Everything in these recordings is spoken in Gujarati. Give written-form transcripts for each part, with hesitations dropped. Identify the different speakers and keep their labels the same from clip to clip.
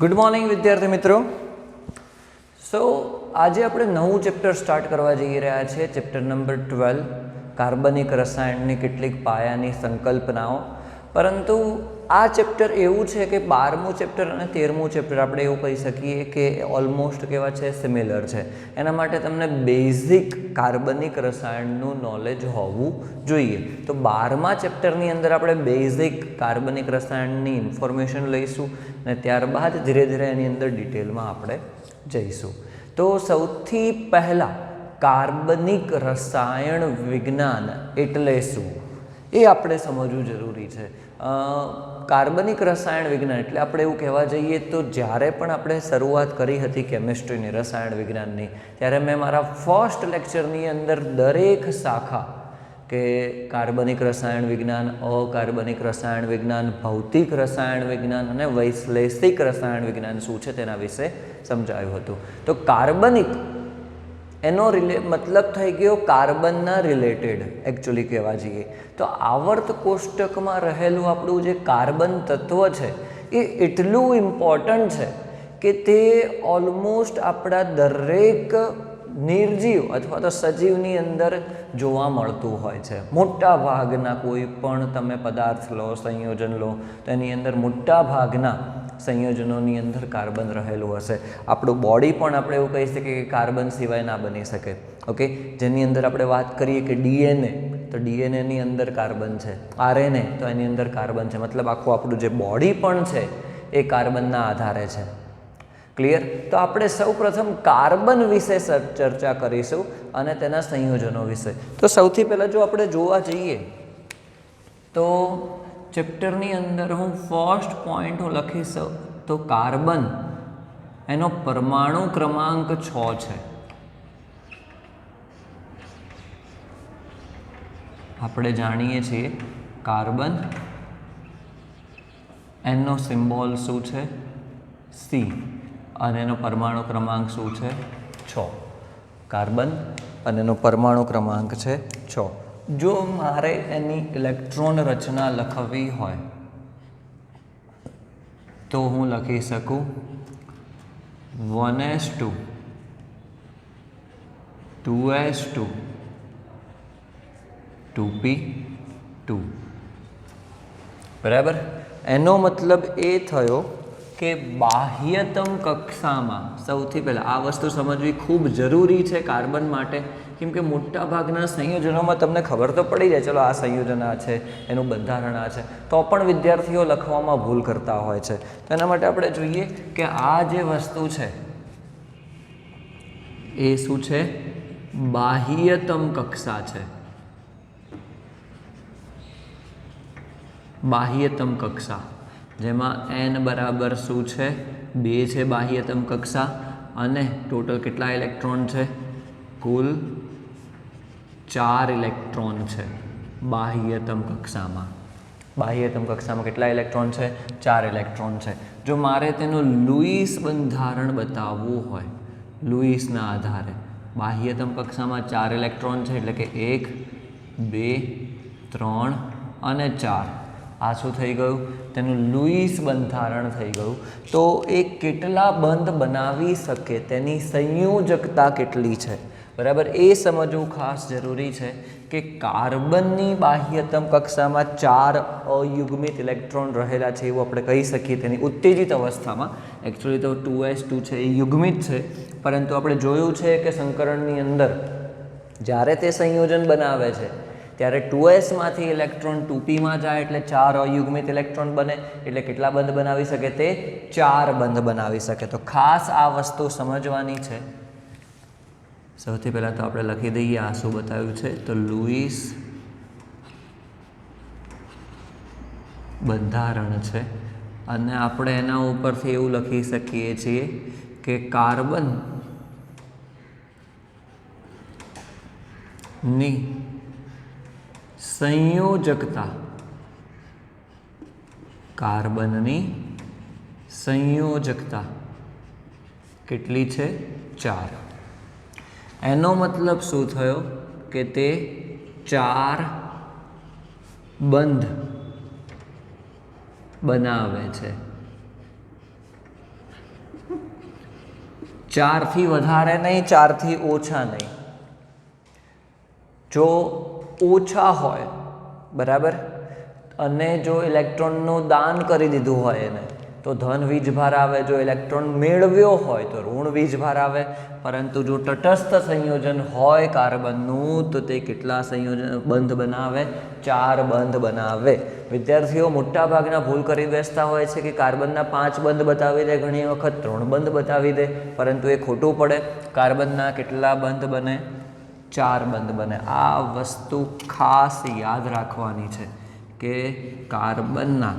Speaker 1: ગુડ મોર્નિંગ વિદ્યાર્થી મિત્રો. સો આજે આપણે નવું ચેપ્ટર સ્ટાર્ટ કરવા જઈ રહ્યા છીએ. ચેપ્ટર નંબર 12 કાર્બનિક રસાયણની કેટલીક પાયાની સંકલ્પનાઓ. પરંતુ આ ચેપ્ટર એવું છે કે 12મું ચેપ્ટર અને 13મું ચેપ્ટર આપણે એવું કહી શકીએ કે ઓલમોસ્ટ કેવા છે, સિમિલર છે. એના માટે તમને બેઝિક કાર્બનિક રસાયણનું નોલેજ હોવું જોઈએ. તો 12મા ચેપ્ટરની અંદર આપણે બેઝિક કાર્બનિક રસાયણની ઇન્ફોર્મેશન લઈશું અને ત્યારબાદ ધીરે ધીરે એની અંદર ડિટેલમાં આપણે જઈશું. તો સૌથી પહેલાં કાર્બનિક રસાયણ વિજ્ઞાન એટલે શું એ આપણે સમજવું જરૂરી છે. કાર્બનિક રસાયણ વિજ્ઞાન એટલે આપણે એવું કહેવા જઈએ તો જ્યારે પણ આપણે શરૂઆત કરી હતી કેમિસ્ટ્રીની, રસાયણ વિજ્ઞાનની, ત્યારે મેં મારા ફર્સ્ટ લેક્ચરની અંદર દરેક શાખા કે કાર્બનિક રસાયણ વિજ્ઞાન, અકાર્બનિક રસાયણ વિજ્ઞાન, ભૌતિક રસાયણ વિજ્ઞાન અને વૈશ્લેષિક રસાયણ વિજ્ઞાન શું છે તેના વિશે સમજાવ્યું હતું. તો કાર્બનિક એનો મતલબ થઈ ગયો કાર્બનના રિલેટેડ એકચ્યુઅલી કહેવા જઈએ તો આવર્ત કોષ્ટકમાં રહેલું આપણું જે કાર્બન તત્વ છે એ એટલું ઇમ્પોર્ટન્ટ છે કે તે ઓલમોસ્ટ આપણા દરેક નિર્જીવ અથવા તો સજીવની અંદર જોવા મળતું હોય છે. મોટા ભાગના કોઈ પણ તમે પદાર્થ લો, સંયોજન લો તો એની અંદર મોટા ભાગના સંયોજનોની અંદર કાર્બન રહેલું હશે. આપણું બોડી પણ આપણે એવું કહી શકીએ કે કાર્બન સિવાય ના બની શકે. ઓકે, જેની અંદર આપણે વાત કરીએ કે ડીએનએ, તો ડીએનએની અંદર કાર્બન છે. આરએનએ, તો એની અંદર કાર્બન છે. મતલબ આખું આપણું જે બોડી પણ છે એ કાર્બનના આધારે છે. ક્લિયર? તો આપણે સૌ પ્રથમ કાર્બન વિશે ચર્ચા કરીશું અને તેના સંયોજનો વિશે. તો સૌથી પહેલાં જો આપણે જોવા જઈએ તો ચેપ્ટરની અંદર હું ફર્સ્ટ પોઈન્ટ હું લખીશ તો કાર્બન એનો પરમાણુ ક્રમાંક 6 છે. આપણે જાણીએ છીએ કાર્બન, એનો સિમ્બોલ શું છે? સી, અને એનો પરમાણુ ક્રમાંક શું છે? 6. કાર્બન અને એનો પરમાણુ ક્રમાંક છે 6. જો મારે એની ઇલેક્ટ્રોન રચના લખવી હોય તો હું લખી શકું 1s2 2s2 2p2. બરાબર? એનો મતલબ એ થયો કે બાહ્યતમ કક્ષામાં સૌથી પહેલાં આ વસ્તુ સમજવી ખૂબ જરૂરી છે કાર્બન માટે, કેમ કે મોટા ભાગના સંયોજનોમાં તમને ખબર તો પડી જાય, ચલો આ સંયોજન આ છે, એનું બંધારણ આ છે, તો પણ વિદ્યાર્થીઓ લખવામાં ભૂલ કરતા હોય છે. તો એના માટે આપણે જોઈએ કે આ જે વસ્તુ છે એ શું છે? બાહ્યતમ કક્ષા છે. બાહ્યતમ કક્ષા જેમાં n બરાબર શું છે? 2 છે બાહ્યતમ કક્ષા અને ટોટલ કેટલા ઇલેક્ટ્રોન છે? કુલ 4 ઇલેક્ટ્રોન છે બાહ્યતમ કક્ષામાં. બાહ્યતમ કક્ષામાં કેટલા ઇલેક્ટ્રોન છે? 4 ઇલેક્ટ્રોન છે. જો મારે તેનું લુઈસ બંધારણ બતાવવું હોય, લુઈસના આધારે બાહ્યતમ કક્ષામાં 4 ઇલેક્ટ્રોન છે એટલે કે 1 2 3 અને 4. આ શું થઈ ગયું? તેનું લુઈસ બંધારણ થઈ ગયું. તો એ કેટલા બંધ બનાવી શકે, તેની સંયોજકતા કેટલી છે, બરાબર? એ સમજવું ખાસ જરૂરી છે કે કાર્બનની બાહ્યતમ કક્ષામાં 4 અયુગ્મિત ઇલેક્ટ્રોન રહેલા છે એવું આપણે કહી શકીએ તેની ઉત્તેજિત અવસ્થામાં. એકચ્યુઅલી તો 2s2 છે એ યુગ્મિત છે, પરંતુ આપણે જોયું છે કે સંકરણની અંદર જ્યારે તે સંયોજન બનાવે છે ત્યારે 2sમાંથી ઇલેક્ટ્રોન 2pમાં જાય એટલે 4 અયુગ્મિત ઇલેક્ટ્રોન બને. એટલે કેટલા બંધ બનાવી શકે? તે 4 બંધ બનાવી શકે. તો ખાસ આ વસ્તુ સમજવાની છે. સૌથી પહેલાં તો આપણે લખી દઈએ આ શું બતાવ્યું છે, તો લુઈસ બંધારણ છે અને આપણે એના ઉપરથી એવું લખી શકીએ છીએ કે કાર્બન ની સંયોજકતા, કાર્બનની સંયોજકતા કેટલી છે? 4. એનો મતલબ શું થયો કે તે 4 બંધ બનાવે છે. 4થી વધારે નહીં, 4થી ઓછા નહીં. જો ઓછા હોય બરાબર, અને જો ઇલેક્ટ્રોનનું દાન કરી દીધું હોય એને તો ધન વીજભાર આવે. જો ઇલેક્ટ્રોન મેળવ્યો હોય તો ઋણ વીજભાર આવે. પરંતુ જો તટસ્થ સંયોજન હોય કાર્બનનું તો તે કેટલા સંયોજન બંધ બનાવે? 4 બંધ બનાવે. વિદ્યાર્થીઓ મોટાભાગના ભૂલ કરી બેસતા હોય છે કે કાર્બનના 5 બંધ બતાવી દે, ઘણી વખત 3 બંધ બતાવી દે, પરંતુ એ ખોટું પડે. કાર્બનના કેટલા બંધ બને? 4 બંધ બને. આ વસ્તુ ખાસ યાદ રાખવાની છે કે કાર્બનના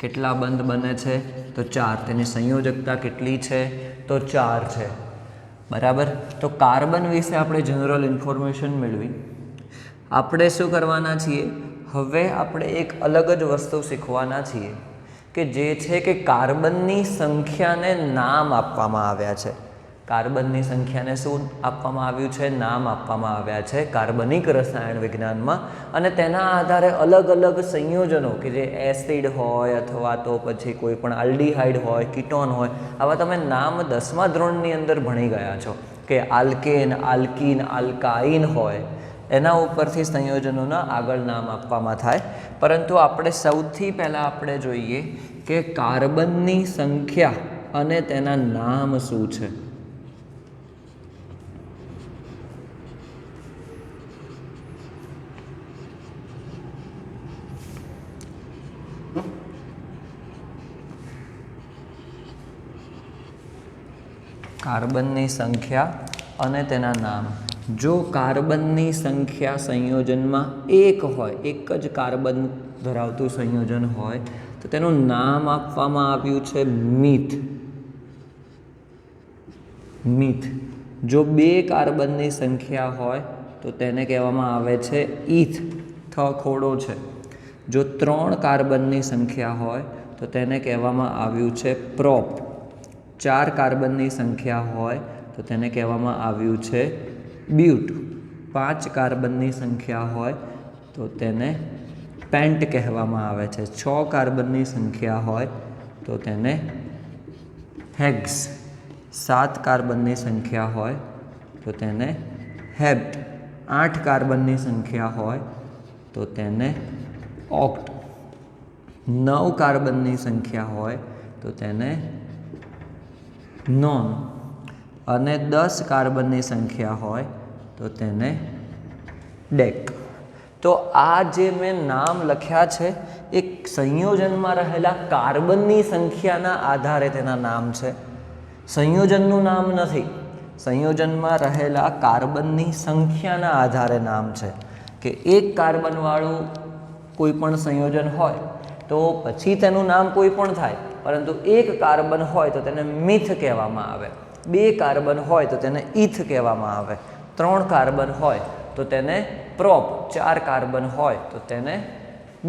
Speaker 1: કેટલા બંધ બને છે? તો 4. તેની સંયોજકતા કેટલી છે? તો 4 છે. બરાબર. તો કાર્બન વિશે આપણે જનરલ ઇન્ફોર્મેશન મેળવી. આપણે શું કરવાના છીએ? હવે આપણે એક અલગ જ વસ્તુ શીખવાના છીએ કે જે છે કે કાર્બનની સંખ્યાને નામ આપવામાં આવ્યા છે. કાર્બનની સંખ્યાને શું આપવામાં આવ્યું છે? નામ આપવામાં આવ્યા છે કાર્બનિક રસાયણ વિજ્ઞાનમાં. અને તેના આધારે અલગ અલગ સંયોજનો કે જે એસિડ હોય અથવા તો પછી કોઈ પણ આલ્ડીહાઇડ હોય, કીટોન હોય, આવા તમે નામ 10મા ધોરણની અંદર ભણી ગયા છો કે આલ્કેન, આલ્કીન, આલ્કાઇન હોય, એના ઉપરથી સંયોજનોના આગળ નામ આપવામાં થાય. પરંતુ આપણે સૌથી પહેલાં આપણે જોઈએ કે કાર્બનની સંખ્યા અને તેના નામ શું છે. કાર્બનની સંખ્યા અને તેના નામ. જો કાર્બનની સંખ્યા સંયોજનમાં 1 હોય, એક જ કાર્બન ધરાવતું સંયોજન હોય તો તેનું નામ આપવામાં આવ્યું છે મીથ. મીથ. જો 2 કાર્બનની સંખ્યા હોય તો તેને કહેવામાં આવે છે ઈથ. ખોડો છે. જો 3 કાર્બનની સંખ્યા હોય તો તેને કહેવામાં આવ્યું છે પ્રોપ. 4 કાર્બનની સંખ્યા હોય તો તેને કહેવામાં આવ્યું છે બ્યુટ. 5 કાર્બનની સંખ્યા હોય તો તેને પેન્ટ કહેવામાં આવે છે. 6 કાર્બનની સંખ્યા હોય તો તેને હેક્સ. 7 કાર્બનની સંખ્યા હોય તો તેને હેપ્ટ. 8 કાર્બનની સંખ્યા હોય તો તેને ઓક્ટ. 9 કાર્બનની સંખ્યા હોય તો તેને નોન. અને 10 કાર્બનની સંખ્યા હોય તો તેને ડેક. તો આ જે મેં નામ લખ્યા છે એ સંયોજનમાં રહેલા કાર્બનની સંખ્યાના આધારે તેના નામ છે. સંયોજનનું નામ નથી. સંયોજનમાં રહેલા કાર્બનની સંખ્યાના આધારે નામ છે. કે એક કાર્બનવાળું કોઈ પણ સંયોજન હોય તો પછી તેનું નામ કોઈ પણ થાય, પરંતુ 1 કાર્બન હોય તો તેને મિથ કહેવામાં આવે. 2 કાર્બન હોય તો તેને ઇથ કહેવામાં આવે. 3 કાર્બન હોય તો તેને પ્રોપ. 4 કાર્બન હોય તો તેને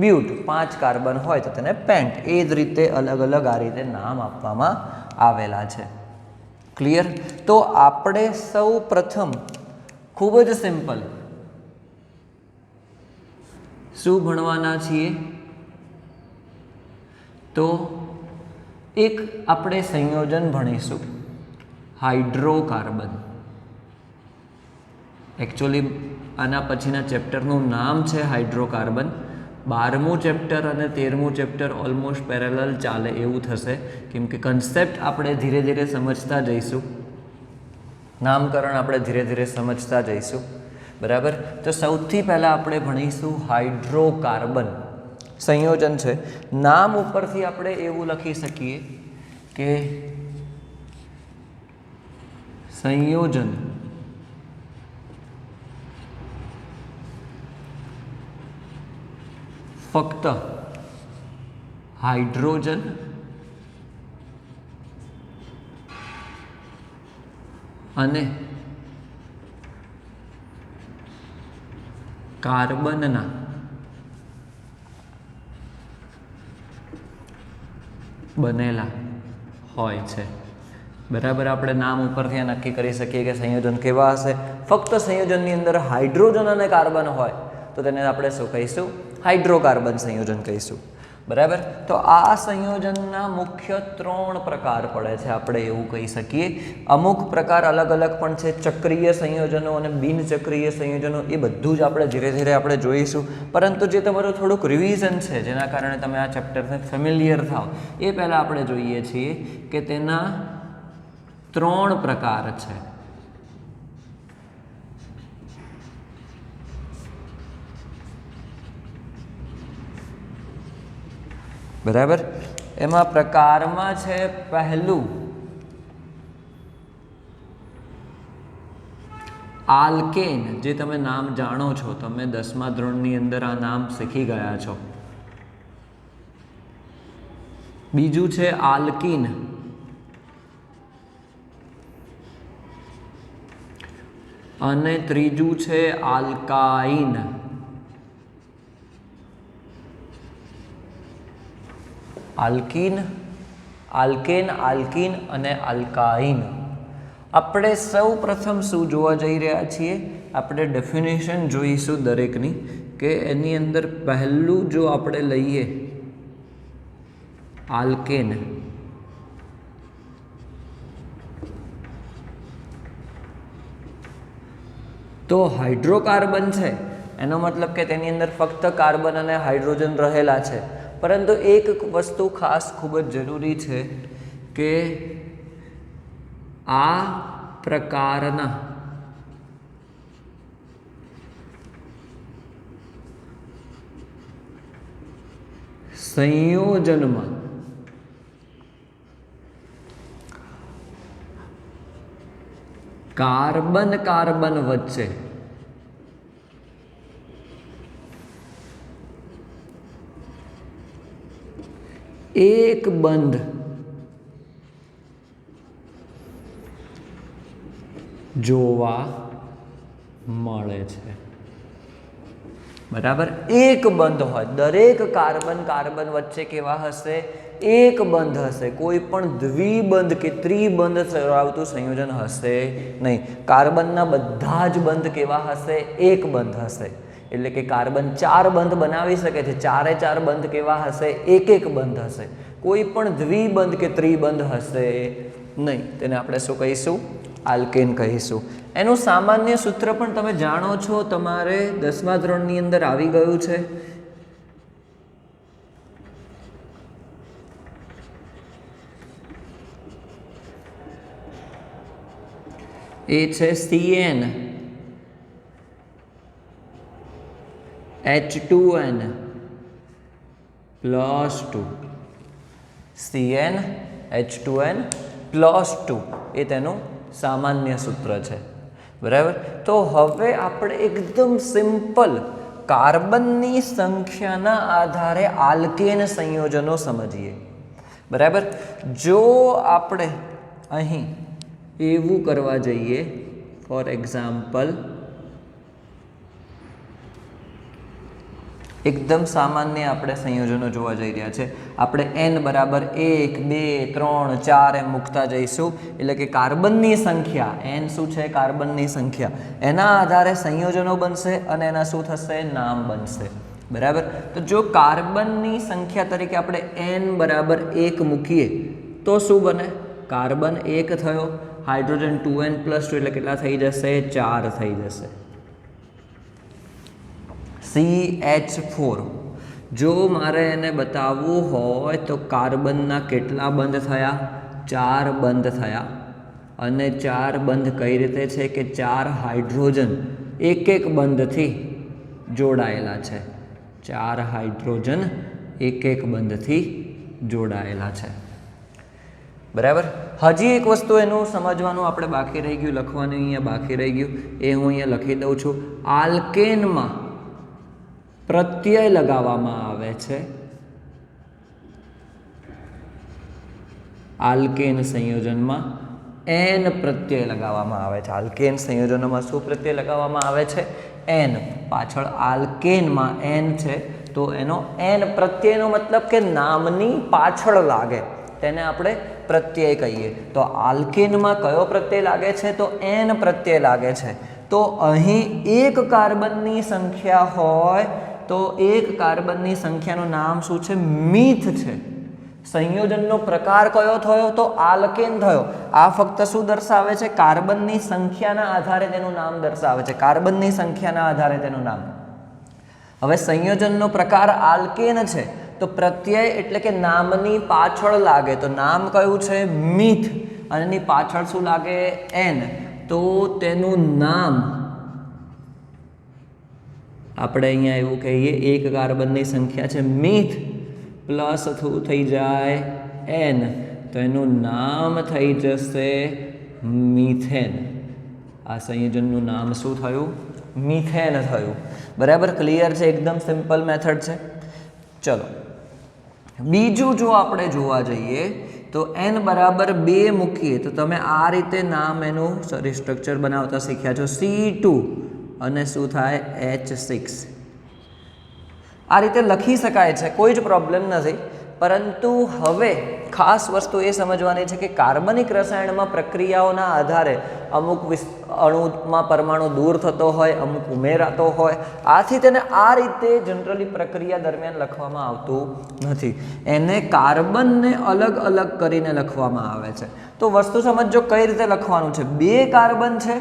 Speaker 1: બ્યુટ. 5 કાર્બન હોય તો તેને પેન્ટ. એ જ રીતે અલગ અલગ આ રીતે નામ આપવામાં આવેલા છે. ક્લિયર? તો આપણે સૌ પ્રથમ ખૂબ જ સિમ્પલ શું ભણવાના છીએ? તો એક આપણે સંયોજન ભણીશું, હાઇડ્રોકાર્બન. એકચ્યુઅલી આના પછીના ચેપ્ટરનું નામ છે હાઇડ્રોકાર્બન. 12મું ચેપ્ટર અને 13મું ચેપ્ટર ઓલમોસ્ટ પેરેલલ ચાલે એવું થશે, કેમ કે કન્સેપ્ટ આપણે ધીરે ધીરે સમજતા જઈશું, નામકરણ આપણે ધીરે ધીરે સમજતા જઈશું. બરાબર? તો સૌથી પહેલાં આપણે ભણીશું હાઇડ્રોકાર્બન. સંયોજન છે. નામ ઉપરથી આપણે એવું લખી શકીએ કે સંયોજન ફક્ત હાઇડ્રોજન અને કાર્બનના બનેલા હોય છે. બરાબર? આપણે નામ ઉપરથી નક્કી કરી શકીએ કે સંયોજન કેવા હશે. ફક્ત સંયોજનની અંદર હાઇડ્રોજન અને કાર્બન હોય તો તેને આપણે શું કહીશું? હાઇડ્રોકાર્બન સંયોજન કહીશું. બરાબર. તો આ સંયોજનના મુખ્ય 3 પ્રકાર પડે છે, આપણે એવું કહી શકીએ. અમુક પ્રકાર અલગ અલગ પણ છે, ચક્રીય સંયોજનો અને બિનચક્રીય સંયોજનો, એ બધું જ આપણે ધીરે ધીરે આપણે જોઈશું. પરંતુ જે તમારું થોડુંક રિવિઝન છે, જેના કારણે તમે આ ચેપ્ટરને ફેમિલિયર થાવ, એ પહેલાં આપણે જોઈએ છીએ કે તેના 3 પ્રકાર છે. બરાબર. એમાં પ્રકારમાં છે પહેલું આલ્કેન, જે તમે નામ જાણો છો, તમે 10મા ધોરણની અંદર આ નામ શીખી ગયા છો. બીજું છે આલ્કીન, અને ત્રીજું છે આલ્કાઇન. આલ્કીન, આલ્કેન, આલ્કીન અને આલ્કાઇન. આપણે સૌ પ્રથમ શું જોવા જઈ રહ્યા છીએ? આપણે ડેફિનેશન જોઈશું દરેકની, કે એની અંદર પહેલું જો આપણે લઈએ આલ્કેન, તો હાઇડ્રોકાર્બન છે, એનો મતલબ કે તેની અંદર ફક્ત કાર્બન અને હાઇડ્રોજન રહેલા છે. પરંતુ એક વસ્તુ ખાસ ખૂબ જ જરૂરી છે કે આ પ્રકારના સંયોજનમાં કાર્બન કાર્બન વચ્ચે એક બંધ જોવા મળે છે. બરાબર. એક બંધ હોય, દરેક કાર્બન કાર્બન વચ્ચે કેવા હશે? એક બંધ હશે. કોઈ પણ દ્વિબંધ કે ત્રિબંધ ધરાવતું સંયોજન હશે નહીં. કાર્બનના બધા જ બંધ કેવા હશે? એક બંધ હશે. એટલે કે કાર્બન 4 બંધ બનાવી શકે છે, 4 બંધ કેવા હશે? એક બંધ હશે. કોઈ પણ દ્વિબંધ કે ત્રિબંધ હશે નહીં. તેને આપણે શું કહીશું? આલ્કેન કહીશું. એનું સામાન્ય સૂત્ર પણ તમે જાણો છો, તમારે 10મા ધોરણની અંદર આવી ગયું છે. એ છે CN H2N +2. CN H2N +2 એ તેનું સામાન્ય સૂત્ર છે. બરાબર. તો હવે આપણે એકદમ સિમ્પલ કાર્બનની સંખ્યાના આધારે આલ્કેન સંયોજનો સમજીએ. બરાબર. જો આપણે અહીં એવું કરવા જઈએ, ફોર એક્ઝામ્પલ, એકદમ સામાન્ય આપણે સંયોજનો જોવા જઈ રહ્યા છે. આપણે n બરાબર 1 2 3 4 એમ મૂકતા જઈશું. એટલે કે કાર્બનની સંખ્યા, n શું છે? કાર્બનની સંખ્યા. એના આધારે સંયોજનો બનશે અને એના શું થશે? નામ બનશે. બરાબર. તો જો કાર્બનની સંખ્યા તરીકે આપણે n બરાબર 1 મૂકીએ તો શું બને? કાર્બન 1 થયો, હાઇડ્રોજન 2n +2 એટલે કેટલા થઈ જશે? 4 થઈ જશે. CH4. જો મારે એને બતાવવું હોય તો કાર્બનના કેટલા બંધ થયા? 4 બંધ થયા. અને 4 બંધ કઈ રીતે છે? કે 4 હાઇડ્રોજન એક બંધથી જોડાયેલા છે. 4 હાઇડ્રોજન એક બંધથી જોડાયેલા છે. બરાબર. હજી એક વસ્તુ એનું સમજવાનું આપણે બાકી રહી ગયું, લખવાનું અહીંયા બાકી રહી ગયું, એ હું અહીંયા લખી દઉં છું. આલ્કેનમાં પ્રત્યય લગાવવામાં આવે છે. આલ્કેન સંયોજનમાં n પ્રત્યય લગાવવામાં આવે છે. આલ્કેન સંયોજનોમાં શું પ્રત્યય લગાવવામાં આવે છે? n. પાછળ આલ્કેનમાં n છે, તો એનો n પ્રત્યયનો મતલબ કે નામની પાછળ લાગે, તેને આપણે પ્રત્યય કહીએ. તો આલ્કેનમાં કયો પ્રત્યય લાગે છે? તો n પ્રત્યય લાગે છે. તો અહીં એક કાર્બનની સંખ્યા હોય તો એક કાર્બનની સંખ્યાનું નામ શું છે? મીથ છે. સંયોજનનો પ્રકાર કયો થયો? તો આલ્કેન થયો. આ ફક્ત શું દર્શાવે છે? કાર્બનની સંખ્યાના આધારે તેનું નામ દર્શાવે છે. કાર્બનની સંખ્યાના આધારે તેનું નામ. હવે સંયોજનનો પ્રકાર આલ્કેન છે તો પ્રત્યય એટલે કે નામની પાછળ લાગે તો નામ કયું છે? મીથ. અને એની પાછળ શું લાગે? એન. તો તેનું નામ આપણે અહીંયા એવું કહીએ, એક કાર્બનની સંખ્યા છે મીથ પ્લસ થઈ જાય એન, તો એનું નામ થઈ જશે મીથેન. આ સંયોજનનું નામ શું થયું? મીથેન થયું. બરાબર, ક્લિયર છે? એકદમ સિમ્પલ મેથડ છે. ચલો બીજું જો આપણે જોવા જઈએ તો n બરાબર 2 મૂકીએ તો તમે આ રીતે નામ એનું સોરી સ્ટ્રક્ચર બનાવતા શીખ્યા છો. C2 અને શું થાય? H6. આ રીતે લખી શકાય છે, કોઈ જ પ્રોબ્લેમ નથી. પરંતુ હવે ખાસ વસ્તુ એ સમજવાની છે કે કાર્બનિક રસાયણમાં પ્રક્રિયાઓના આધારે અમુક અણુમાં પરમાણુ દૂર થતો હોય, અમુક ઉમેરાતો હોય. આથી તેને આ રીતે જનરલી પ્રક્રિયા દરમિયાન લખવામાં આવતું નથી. એને કાર્બનને અલગ અલગ કરીને લખવામાં આવે છે. તો વસ્તુ સમજો કઈ રીતે લખવાનું છે. 2 કાર્બન છે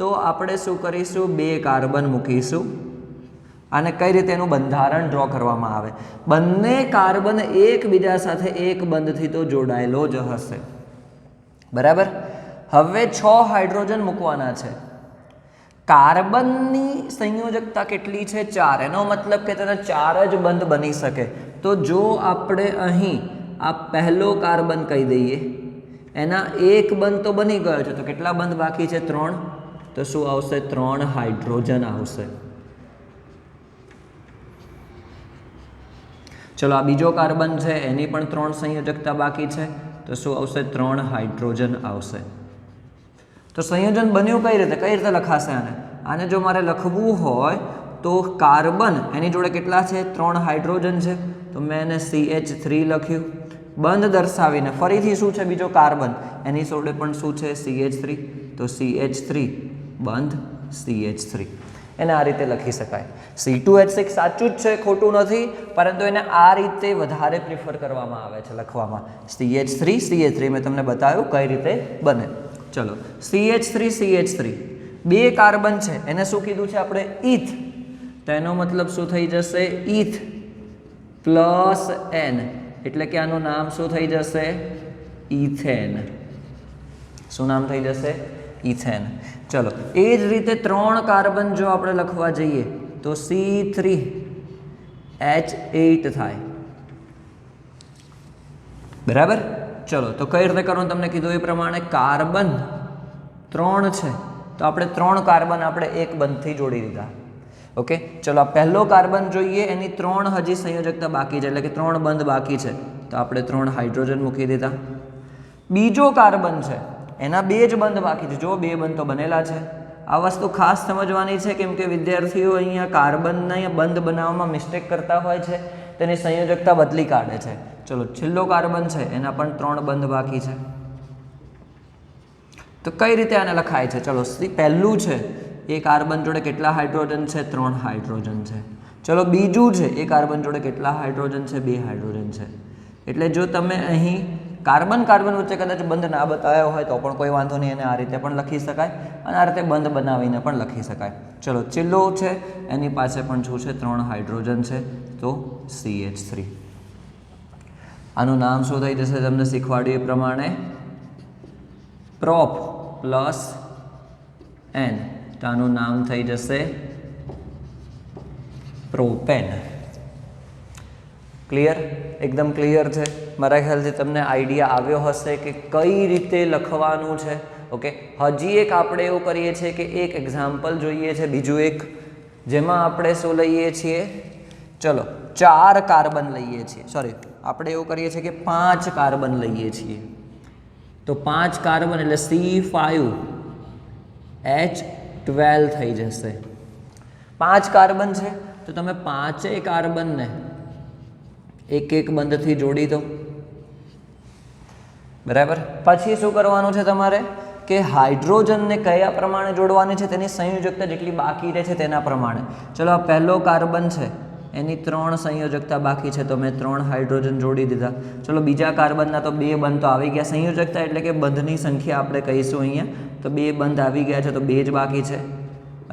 Speaker 1: તો આપણે શું કરીશું? 2 કાર્બન મૂકીશું. અને કઈ રીતે એનું બંધારણ ડ્રો કરવામાં આવે? બંને કાર્બન એકબીજા સાથે એક બંધથી તો જોડાયેલો જ હશે. બરાબર. હવે 6 હાઇડ્રોજન મૂકવાના છે. કાર્બનની સંયોજકતા કેટલી છે? 4. એનો મતલબ કે તેના 4 જ બંધ બની શકે. તો જો આપણે અહીં આ પહેલો કાર્બન કહી દઈએ, એના એક બંધ તો બની ગયો છે, તો કેટલા બંધ બાકી છે? 3. તો શું આવશે? 3 હાઇડ્રોજન આવશે. ચલો આ બીજો કાર્બન છે, એની પણ 3 સંયોજકતા બાકી છે, તો શું આવશે? 3 હાઇડ્રોજન આવશે. તો સંયોજન બન્યું કઈ રીતે? કઈ રીતે લખાશે આને? આને જો મારે લખવું હોય તો કાર્બન એની જોડે કેટલા છે? 3 હાઇડ્રોજન છે, તો મેં એને CH3 લખ્યું. બંધ દર્શાવીને ફરીથી શું છે? બીજો કાર્બન, એની જોડે પણ શું છે? CH3, તો CH3 બંધ CH3. એને આ રીતે લખી શકાય. C2H6 સાચું જ છે, ખોટું નથી, પરંતુ એને આ રીતે વધારે પ્રિફર કરવામાં આવે છે લખવામાં. CH3 મેં તમને બતાવ્યું કઈ રીતે બને. ચલો CH3 2 કાર્બન છે, એને શું કીધું છે આપણે? ઇથ. તો એનો મતલબ શું થઈ જશે? ઇથ પ્લસ N, એટલે કે આનું નામ શું થઈ જશે? ઇથેન. શું નામ થઈ જશે? ઇથેન. ચલો એ જ રીતે 3 કાર્બન જો આપણે લખવા જઈએ તો C3H8 થાય. બરાબર. ચલો તો કઈ રીતે કરવાનું તમને કીધું એ પ્રમાણે કાર્બન 3 છે તો આપણે 3 કાર્બન આપણે એક બંધથી જોડી દીધા. ઓકે. ચલો આ પહેલો કાર્બન જોઈએ, એની 3 હજી સંયોજકતા બાકી છે, એટલે કે 3 બંધ બાકી છે, તો આપણે 3 હાઇડ્રોજન મૂકી દીધા. બીજો કાર્બન છે, એના 2 જ બંધ બાકી છે. જો 2 બંધ તો બનેલા છે. આ વસ્તુ ખાસ સમજવાની છે કેમ કે વિદ્યાર્થીઓ અહીંયા કાર્બનના બંધ બનાવવામાં મિસ્ટેક કરતા હોય છે, તેની સંયોજકતા બદલી કાઢે છે. ચલો છેલ્લો કાર્બન છે, એના પણ 3 બંધ બાકી છે. તો કઈ રીતે આને લખાય છે? ચલો પહેલું છે, એ કાર્બન જોડે કેટલા હાઇડ્રોજન છે? 3 હાઇડ્રોજન છે. ચલો બીજું છે, એ કાર્બન જોડે કેટલા હાઇડ્રોજન છે? 2 હાઇડ્રોજન છે. એટલે જો તમે અહીં કાર્બન વચ્ચે કદાચ બંધ ના બતાવ્યો હોય તો પણ કોઈ વાંધો નહીં, એને આ રીતે પણ લખી શકાય અને આ રીતે બંધ બનાવીને પણ લખી શકાય. ચલો છેલ્લો છે, એની પાસે પણ શું છે? 3 હાઇડ્રોજન છે, તો CH3. આનું નામ શું થઈ જશે? તમને શીખવાડ્યું એ પ્રમાણે પ્રોપ પ્લસ N, તો આનું નામ થઈ જશે પ્રોપેન. ક્લિયર? એકદમ ક્લિયર છે. મારા ખ્યાલથી તમને આઈડિયા આવ્યો હશે કે કઈ રીતે લખવાનું છે. ઓકે. હજી એક આપણે એવું કરીએ છીએ કે એક એક્ઝામ્પલ જોઈએ છે, બીજું એક જેમાં આપણે શું લઈએ છીએ? ચલો 4 કાર્બન લઈએ છીએ, સોરી આપણે એવું કરીએ છીએ કે 5 કાર્બન લઈએ છીએ. તો 5 કાર્બન એટલે C5H12 થઈ જશે. 5 કાર્બન છે તો તમે 5 કાર્બનને એક બંધથી જોડી દો. બરાબર. પછી શું કરવાનું છે તમારે કે હાઇડ્રોજનને કયા પ્રમાણે જોડવાની છે? તેની સંયોજકતા જેટલી બાકી રહે છે તેના પ્રમાણે. ચલો આ પહેલો કાર્બન છે એની 3 સંયોજકતા બાકી છે તો મેં 3 હાઇડ્રોજન જોડી દીધા. ચલો બીજા કાર્બનના તો 2 બંધ તો આવી ગયા. સંયોજકતા એટલે કે બંધની સંખ્યા આપણે કહીશું અહીંયા, તો 2 બંધ આવી ગયા છે તો 2 જ બાકી છે.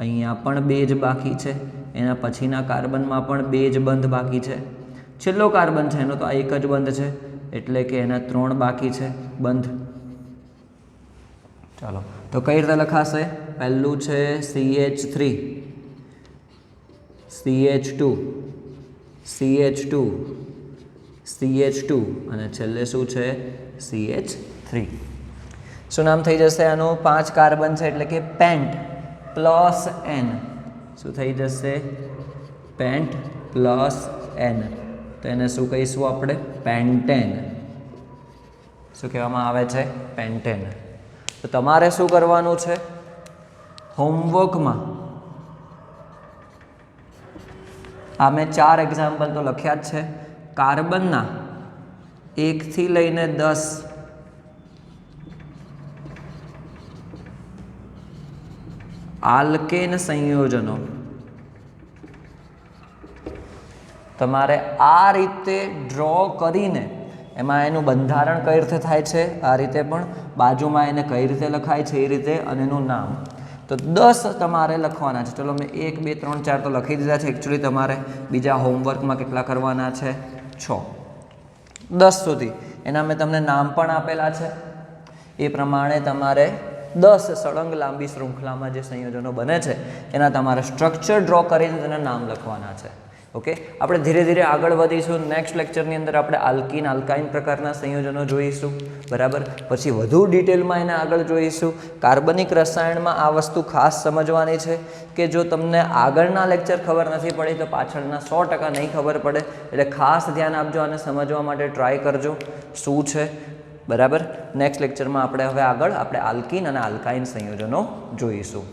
Speaker 1: અહીંયા પણ 2 જ બાકી છે. એના પછીના કાર્બનમાં પણ 2 જ બંધ બાકી છે. છેલ્લો કાર્બન છે એનો તો આ એક જ બંધ છે એટલે કે એના 3 બાકી છે બંધ. ચાલો તો કઈ રીતે લખાશે? પહેલું છે CH3, CH2, CH2, CH2 અને છેલ્લે શું છે? CH3. શું નામ થઈ જશે આનું? 5 કાર્બન છે એટલે કે પેન્ટ પ્લસ N. શું થઈ જશે? Pant plus N. તો એને શું કહીશું આપણે? પેન્ટેન. શું કહેવામાં આવે છે? પેન્ટેન. તો તમારે શું કરવાનું છે? હોમવર્કમાં આ મેં 4 એક્ઝામ્પલ તો લખ્યા જ છે. કાર્બનના 1 થી લઈને 10 આલ્કેન સંયોજનો તમારે આ રીતે ડ્રો કરીને, એમાં એનું બંધારણ કઈ રીતે થાય છે આ રીતે, પણ બાજુમાં એને કઈ રીતે લખાય છે એ રીતે, અને એનું નામ. તો 10 તમારે લખવાના છે. ચલો મેં 1 2 3 4 તો લખી દીધા છે. એકચ્યુઅલી તમારે બીજા હોમવર્કમાં કેટલા કરવાના છે? 6. 10 સુધી એના મેં તમને નામ પણ આપેલા છે. એ પ્રમાણે તમારે 10 સળંગ લાંબી શૃંખલામાં જે સંયોજનો બને છે એના તમારે સ્ટ્રક્ચર ડ્રો કરીને તેના નામ લખવાના છે. ઓકે, આપણે ધીરે ધીરે આગળ વધીશું. નેક્સ્ટ લેક્ચરની અંદર આપણે આલ્કીન આલ્કાઇન પ્રકારના સંયોજનો જોઈશું, બરાબર. પછી વધુ ડિટેલમાં એને આગળ જોઈશું. કાર્બનિક રસાયણમાં આ વસ્તુ ખાસ સમજવાની છે કે જો તમને આગળના લેક્ચર ખબર નથી પડી તો પાછળના 100% નહીં ખબર પડે. એટલે ખાસ ધ્યાન આપજો અને સમજવા માટે ટ્રાય કરજો શું છે, બરાબર. નેક્સ્ટ લેક્ચરમાં આપણે હવે આગળ આલ્કીન અને આલ્કાઇન સંયોજનો જોઈશું.